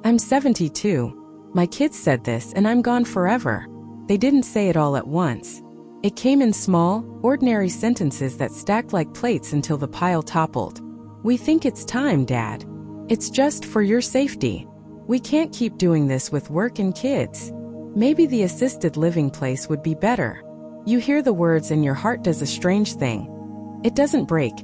I'm 72. My kids said this and I'm gone forever. They didn't say it all at once. It came in small, ordinary sentences that stacked like plates until the pile toppled. We think it's time, Dad. It's just for your safety. We can't keep doing this with work and kids. Maybe the assisted living place would be better. You hear the words and your heart does a strange thing. It doesn't break.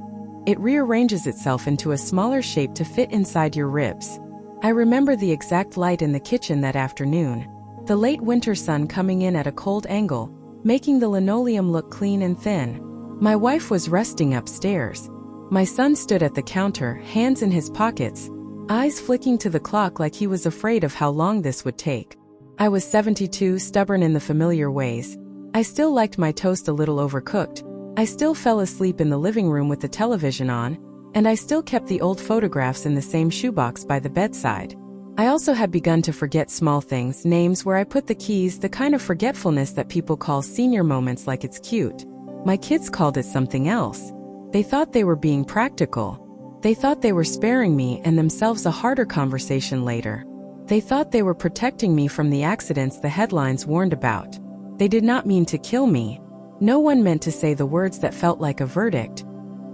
It rearranges itself into a smaller shape to fit inside your ribs. I remember the exact light in the kitchen that afternoon. The late winter sun coming in at a cold angle, making the linoleum look clean and thin. My wife was resting upstairs. My son stood at the counter, hands in his pockets, eyes flicking to the clock like he was afraid of how long this would take. I was 72, stubborn in the familiar ways. I still liked my toast a little overcooked. I still fell asleep in the living room with the television on, and I still kept the old photographs in the same shoebox by the bedside. I also had begun to forget small things, names, where I put the keys, the kind of forgetfulness that people call senior moments like it's cute. My kids called it something else. They thought they were being practical. They thought they were sparing me and themselves a harder conversation later. They thought they were protecting me from the accidents the headlines warned about. They did not mean to kill me. No one meant to say the words that felt like a verdict.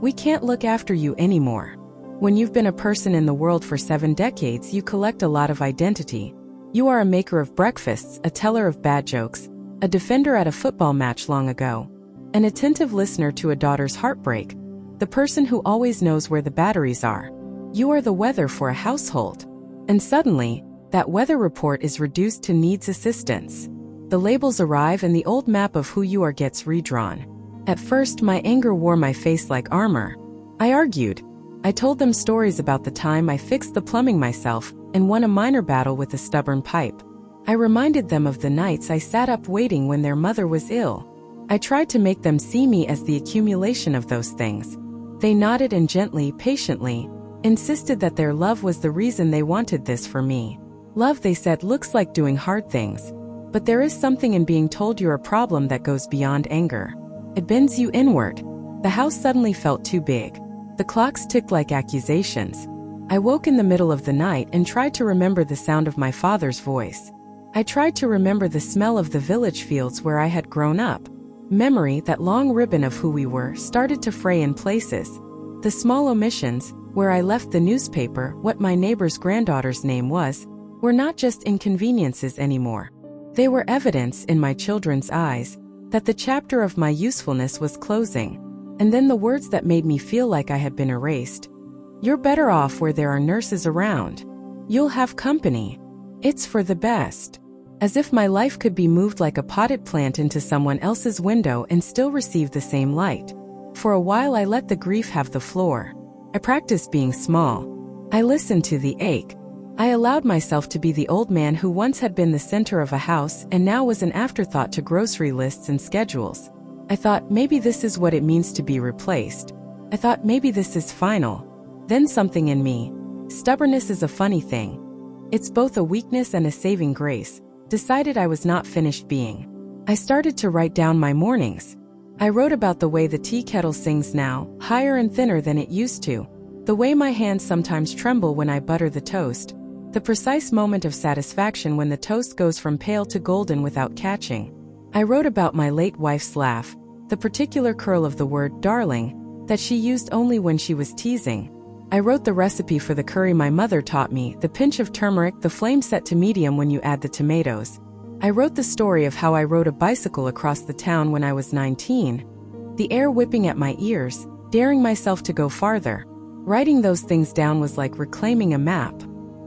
We can't look after you anymore. When you've been a person in the world for 7 decades, you collect a lot of identity. You are a maker of breakfasts, a teller of bad jokes, a defender at a football match long ago, an attentive listener to a daughter's heartbreak, the person who always knows where the batteries are. You are the weather for a household. And suddenly, that weather report is reduced to needs assistance. The labels arrive and the old map of who you are gets redrawn. At first, my anger wore my face like armor. I argued. I told them stories about the time I fixed the plumbing myself and won a minor battle with a stubborn pipe. I reminded them of the nights I sat up waiting when their mother was ill. I tried to make them see me as the accumulation of those things. They nodded and gently, patiently, insisted that their love was the reason they wanted this for me. Love, they said, looks like doing hard things. But there is something in being told you're a problem that goes beyond anger. It bends you inward. The house suddenly felt too big. The clocks ticked like accusations. I woke in the middle of the night and tried to remember the sound of my father's voice. I tried to remember the smell of the village fields where I had grown up. Memory, that long ribbon of who we were, started to fray in places. The small omissions, where I left the newspaper, what my neighbor's granddaughter's name was, were not just inconveniences anymore. They were evidence, in my children's eyes, that the chapter of my usefulness was closing. And then the words that made me feel like I had been erased. You're better off where there are nurses around. You'll have company. It's for the best. As if my life could be moved like a potted plant into someone else's window and still receive the same light. For a while I let the grief have the floor. I practiced being small. I listened to the ache. I allowed myself to be the old man who once had been the center of a house and now was an afterthought to grocery lists and schedules. I thought, maybe this is what it means to be replaced. I thought, maybe this is final. Then something in me, stubbornness is a funny thing. It's both a weakness and a saving grace, decided I was not finished being. I started to write down my mornings. I wrote about the way the tea kettle sings now, higher and thinner than it used to, the way my hands sometimes tremble when I butter the toast, the precise moment of satisfaction when the toast goes from pale to golden without catching. I wrote about my late wife's laugh, the particular curl of the word darling that she used only when she was teasing. I wrote the recipe for the curry my mother taught me, the pinch of turmeric, the flame set to medium when you add the tomatoes. I wrote the story of how I rode a bicycle across the town when I was 19, the air whipping at my ears, daring myself to go farther. Writing those things down was like reclaiming a map.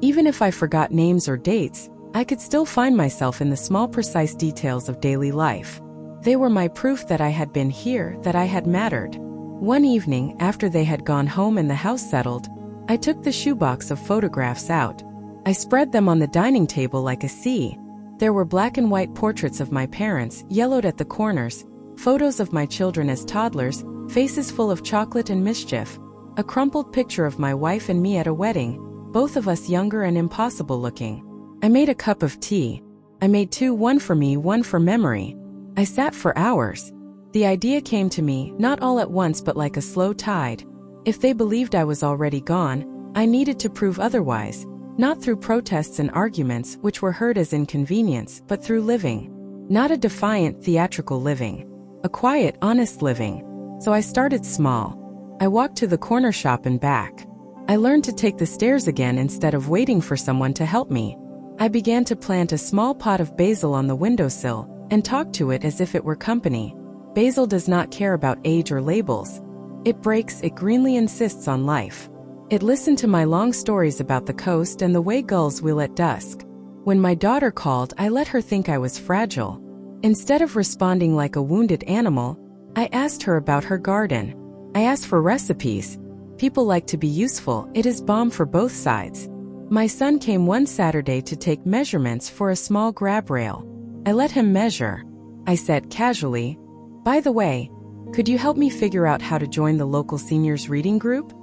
Even if I forgot names or dates, I could still find myself in the small precise details of daily life. They were my proof that I had been here, that I had mattered. One evening, after they had gone home and the house settled, I took the shoebox of photographs out. I spread them on the dining table like a sea. There were black and white portraits of my parents, yellowed at the corners, photos of my children as toddlers, faces full of chocolate and mischief, a crumpled picture of my wife and me at a wedding, both of us younger and impossible looking. I made a cup of tea. I made two, one for me, one for memory. I sat for hours. The idea came to me, not all at once but like a slow tide. If they believed I was already gone, I needed to prove otherwise. Not through protests and arguments, which were heard as inconvenience, but through living. Not a defiant, theatrical living. A quiet, honest living. So I started small. I walked to the corner shop and back. I learned to take the stairs again instead of waiting for someone to help me. I began to plant a small pot of basil on the windowsill and talk to it as if it were company. Basil does not care about age or labels. It breaks, it greenly insists on life. It listened to my long stories about the coast and the way gulls wheel at dusk. When my daughter called, I let her think I was fragile. Instead of responding like a wounded animal, I asked her about her garden. I asked for recipes. People like to be useful, it is balm for both sides. My son came one Saturday to take measurements for a small grab rail. I let him measure. I said casually, "By the way, could you help me figure out how to join the local seniors reading group?"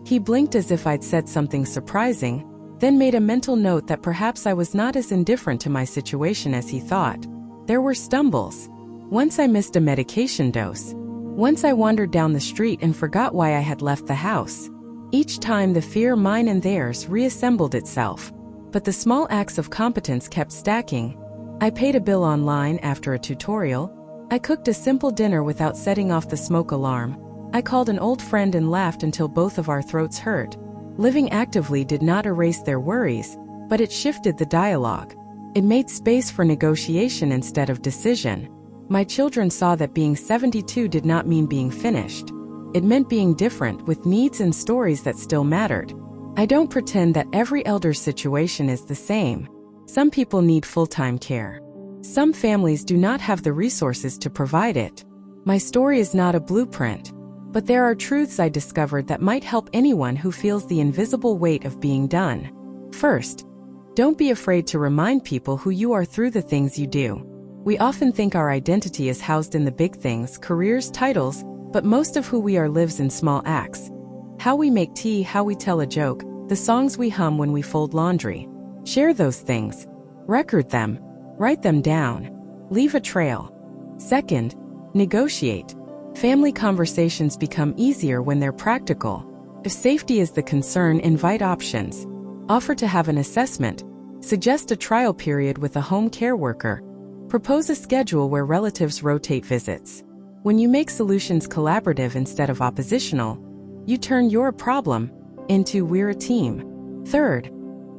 He blinked as if I'd said something surprising, then made a mental note that perhaps I was not as indifferent to my situation as he thought. There were stumbles. Once I missed a medication dose. Once I wandered down the street and forgot why I had left the house. Each time the fear, mine and theirs, reassembled itself. But the small acts of competence kept stacking. I paid a bill online after a tutorial. I cooked a simple dinner without setting off the smoke alarm. I called an old friend and laughed until both of our throats hurt. Living actively did not erase their worries, but it shifted the dialogue. It made space for negotiation instead of decision. My children saw that being 72 did not mean being finished. It meant being different, with needs and stories that still mattered. I don't pretend that every elder's situation is the same. Some people need full-time care. Some families do not have the resources to provide it. My story is not a blueprint, but there are truths I discovered that might help anyone who feels the invisible weight of being done. First, don't be afraid to remind people who you are through the things you do. We often think our identity is housed in the big things, careers, titles, but most of who we are lives in small acts. How we make tea, how we tell a joke, the songs we hum when we fold laundry. Share those things. Record them. Write them down. Leave a trail. Second, negotiate. Family conversations become easier when they're practical. If safety is the concern, invite options. Offer to have an assessment. Suggest a trial period with a home care worker. Propose a schedule where relatives rotate visits. When you make solutions collaborative instead of oppositional, you turn your problem into we're a team. Third,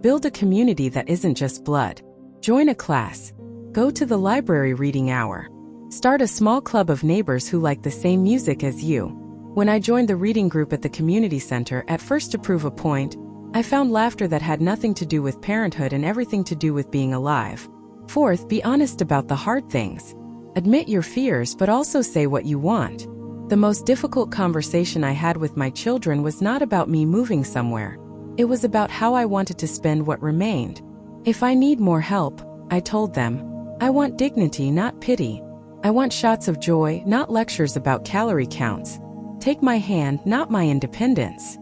build a community that isn't just blood. Join a class. Go to the library reading hour. Start a small club of neighbors who like the same music as you. When I joined the reading group at the community center, at first to prove a point, I found laughter that had nothing to do with parenthood and everything to do with being alive. Fourth, be honest about the hard things. Admit your fears, but also say what you want. The most difficult conversation I had with my children was not about me moving somewhere. It was about how I wanted to spend what remained. If I need more help, I told them, I want dignity, not pity. I want shots of joy, not lectures about calorie counts. Take my hand, not my independence.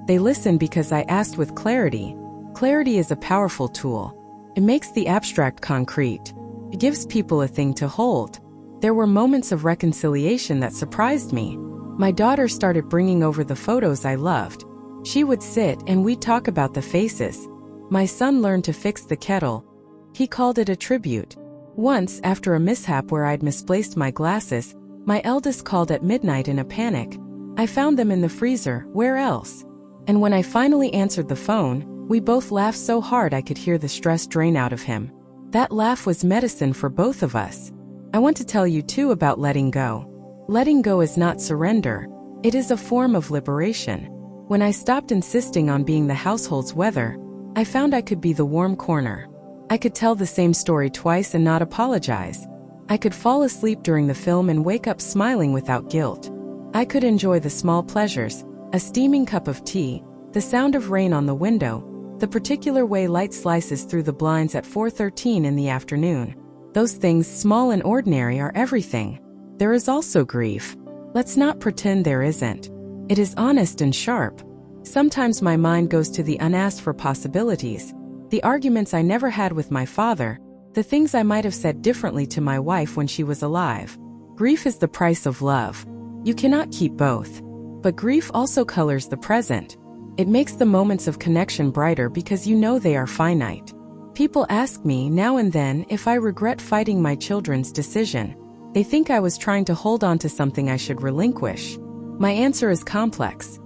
They listened because I asked with clarity. Clarity is a powerful tool. It makes the abstract concrete. It gives people a thing to hold. There were moments of reconciliation that surprised me. My daughter started bringing over the photos I loved. She would sit and we'd talk about the faces. My son learned to fix the kettle. He called it a tribute. Once, after a mishap where I'd misplaced my glasses, my eldest called at midnight in a panic. I found them in the freezer, where else? And when I finally answered the phone, we both laughed so hard I could hear the stress drain out of him. That laugh was medicine for both of us. I want to tell you too about letting go. Letting go is not surrender. It is a form of liberation. When I stopped insisting on being the household's weather, I found I could be the warm corner. I could tell the same story twice and not apologize. I could fall asleep during the film and wake up smiling without guilt. I could enjoy the small pleasures, a steaming cup of tea, the sound of rain on the window, the particular way light slices through the blinds at 4:13 in the afternoon. Those things, small and ordinary, are everything. There is also grief. Let's not pretend there isn't. It is honest and sharp. Sometimes my mind goes to the unasked for possibilities, the arguments I never had with my father, the things I might have said differently to my wife when she was alive. Grief is the price of love. You cannot keep both. But grief also colors the present. It makes the moments of connection brighter because you know they are finite. People ask me now and then if I regret fighting my children's decision. They think I was trying to hold on to something I should relinquish. My answer is complex.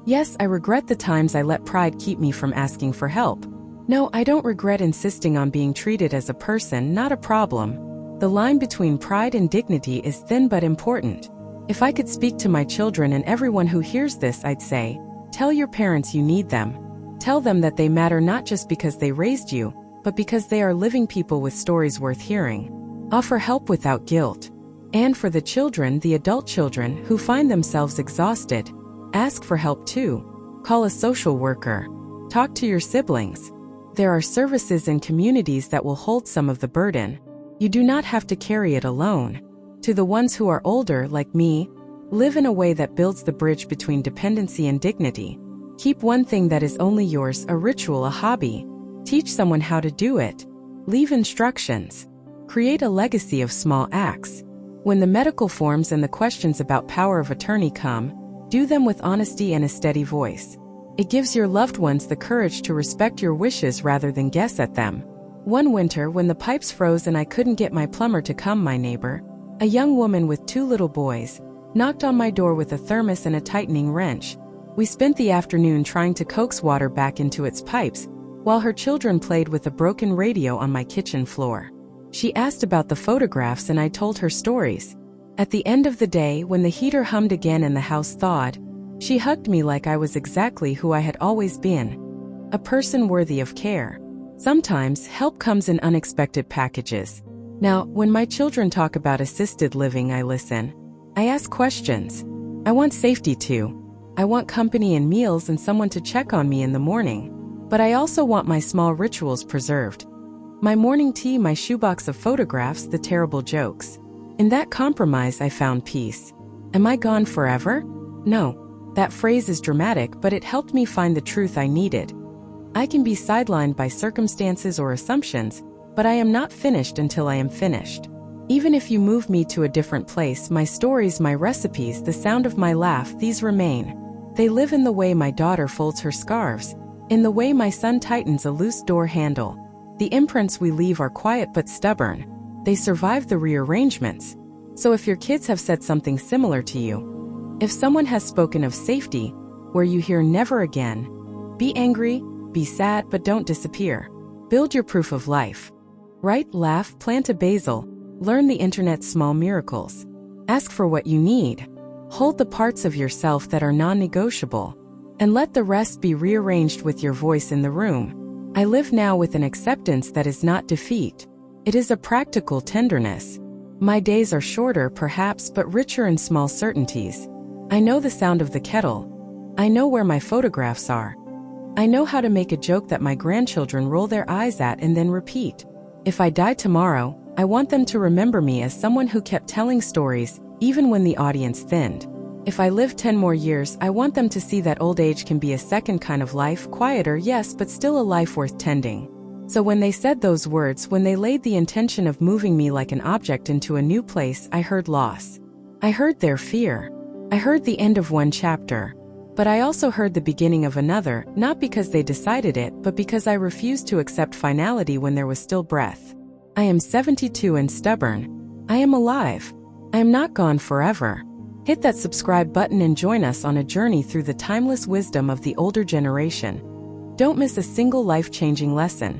Yes, I regret the times I let pride keep me from asking for help. No, I don't regret insisting on being treated as a person, not a problem. The line between pride and dignity is thin but important. If I could speak to my children and everyone who hears this, I'd say, tell your parents you need them. Tell them that they matter not just because they raised you, but because they are living people with stories worth hearing. Offer help without guilt. And for the children, the adult children, who find themselves exhausted, ask for help too. Call a social worker. Talk to your siblings. There are services and communities that will hold some of the burden. You do not have to carry it alone. To the ones who are older, like me, live in a way that builds the bridge between dependency and dignity. Keep one thing that is only yours, a ritual, a hobby. Teach someone how to do it. Leave instructions. Create a legacy of small acts. When the medical forms and the questions about power of attorney come, do them with honesty and a steady voice. It gives your loved ones the courage to respect your wishes rather than guess at them. One winter, when the pipes froze and I couldn't get my plumber to come, my neighbor, a young woman with 2 little boys, knocked on my door with a thermos and a tightening wrench. We spent the afternoon trying to coax water back into its pipes, while her children played with a broken radio on my kitchen floor. She asked about the photographs and I told her stories. At the end of the day, when the heater hummed again and the house thawed, she hugged me like I was exactly who I had always been. A person worthy of care. Sometimes, help comes in unexpected packages. Now, when my children talk about assisted living, I listen. I ask questions. I want safety too. I want company and meals and someone to check on me in the morning. But I also want my small rituals preserved. My morning tea, my shoebox of photographs, the terrible jokes. In that compromise, I found peace. Am I gone forever? No. That phrase is dramatic, but it helped me find the truth I needed. I can be sidelined by circumstances or assumptions, but I am not finished until I am finished. Even if you move me to a different place, my stories, my recipes, the sound of my laugh, these remain. They live in the way my daughter folds her scarves, in the way my son tightens a loose door handle. The imprints we leave are quiet but stubborn. They survive the rearrangements. So if your kids have said something similar to you, if someone has spoken of safety, where you hear never again, be angry, be sad, but don't disappear. Build your proof of life. Write, laugh, plant a basil, learn the internet's small miracles. Ask for what you need. Hold the parts of yourself that are non-negotiable, and let the rest be rearranged with your voice in the room. I live now with an acceptance that is not defeat. It is a practical tenderness. My days are shorter, perhaps, but richer in small certainties. I know the sound of the kettle. I know where my photographs are. I know how to make a joke that my grandchildren roll their eyes at and then repeat. If I die tomorrow, I want them to remember me as someone who kept telling stories, even when the audience thinned. If I live 10 more years, I want them to see that old age can be a second kind of life, quieter, yes, but still a life worth tending. So when they said those words, when they laid the intention of moving me like an object into a new place, I heard loss. I heard their fear. I heard the end of one chapter. But I also heard the beginning of another, not because they decided it, but because I refused to accept finality when there was still breath. I am 72 and stubborn. I am alive. I am not gone forever. Hit that subscribe button and join us on a journey through the timeless wisdom of the older generation. Don't miss a single life-changing lesson.